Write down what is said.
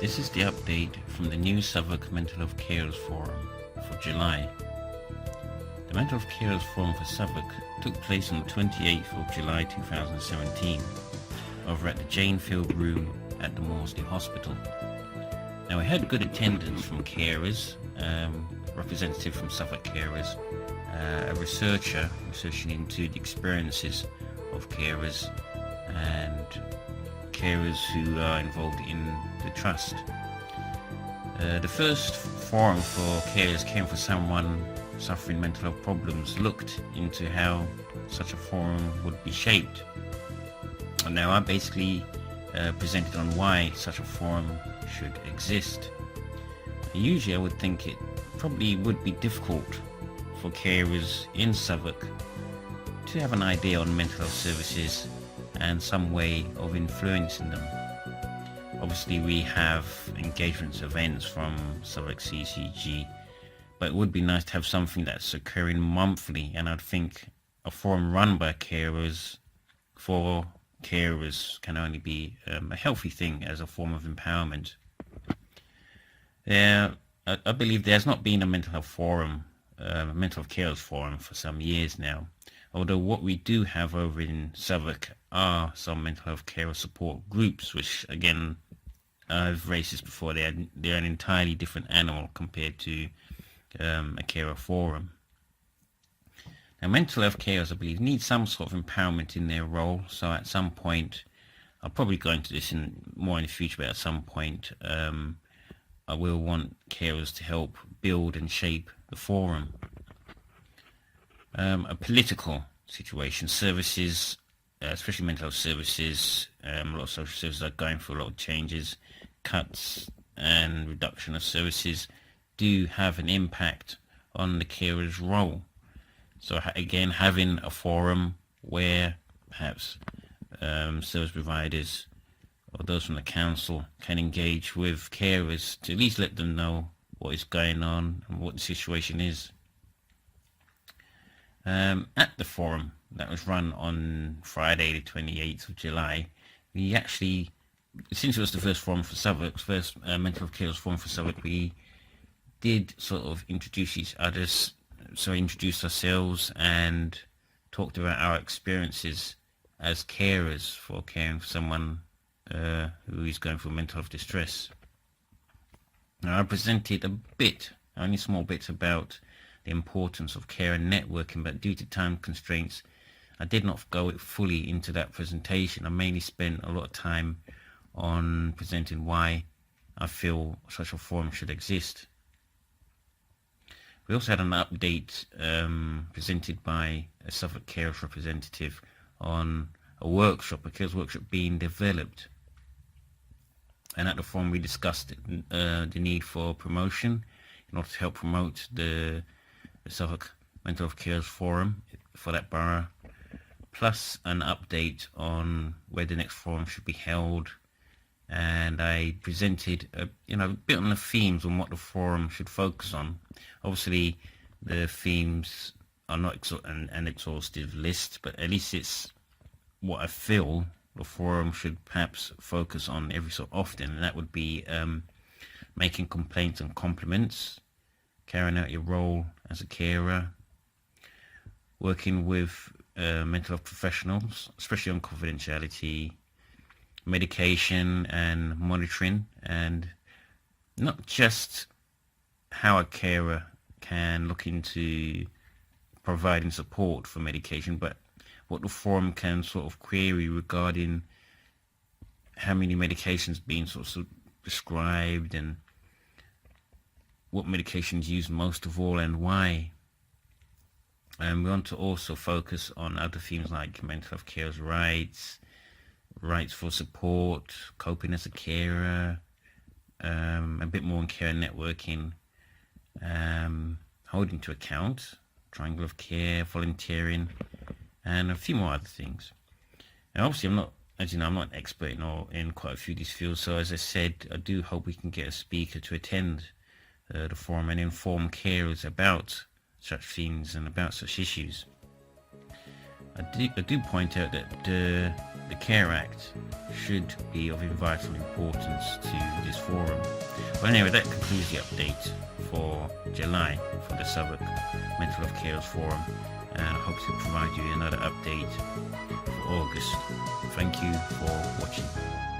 This is the update from the new Southwark Mental Health Carers Forum for July. The Mental Health Carers Forum for Southwark took place on the 28th of July 2017 over at the Jane Field Room at the Maudsley Hospital. Now, we had good attendance from carers, representative from Southwark Carers, a researcher researching into the experiences of carers, and carers who are involved in the trust. The first forum for carers came for someone suffering mental health problems, looked into how such a forum would be shaped. Now, I basically presented on why such a forum should exist. Usually I would think it probably would be difficult for carers in Southwark to have an idea on mental health services and some way of influencing them. Obviously we have engagement events from Southwark CCG, but it would be nice to have something that's occurring monthly, and I'd think a forum run by carers for carers can only be a healthy thing as a form of empowerment. I believe there's not been a mental health forum, mental health carers forum for some years now, although what we do have over in Southwark are some mental health carer support groups, which again, I've raised this before, they're an entirely different animal compared to a carer forum. Now, mental health carers, I believe, need some sort of empowerment in their role, so at some point, I'll probably go into this more in the future, but at some point I will want carers to help build and shape the forum. A political situation, services, especially mental health services, a lot of social services are going through a lot of changes. Cuts and reduction of services do have an impact on the carer's role. So again, having a forum where perhaps service providers or those from the council can engage with carers to at least let them know what is going on and what the situation is. At the forum that was run on Friday the 28th of July, we actually, since it was the first forum for Southwark, first mental health carers forum for Southwark, we did sort of introduce ourselves and talked about our experiences as carers for caring for someone who is going through mental health distress. Now, I presented a bit, only small bits, about the importance of care and networking, but due to time constraints, I did not go fully into that presentation. I mainly spent a lot of time on presenting why I feel such a forum should exist. We also had an update presented by a Southwark Carers representative on a carers workshop being developed. And at the forum we discussed the need for promotion in order to help promote the Southwark Mental Health Carers Forum for that borough, plus an update on where the next forum should be held. And I presented a bit on the themes on what the forum should focus on. Obviously, the themes are not an exhaustive list, but at least it's what I feel the forum should perhaps focus on every so often, and that would be making complaints and compliments, carrying out your role as a carer, working with mental health professionals, especially on confidentiality, medication and monitoring, and not just how a carer can look into providing support for medication, but what the forum can sort of query regarding how many medications being sort of prescribed and what medications used most of all and why. And we want to also focus on other themes like mental health carers' rights for support, coping as a carer, a bit more on care and networking, holding to account, triangle of care, volunteering, and a few more other things. And obviously I'm not an expert in quite a few of these fields, so as I said, I do hope we can get a speaker to attend the forum and inform carers about such themes and about such issues. I do point out that the Care Act should be of vital importance to this forum. But anyway, that concludes the update for July for the Southwark Mental Health Carers Forum, and I hope to provide you another update for August. Thank you for watching.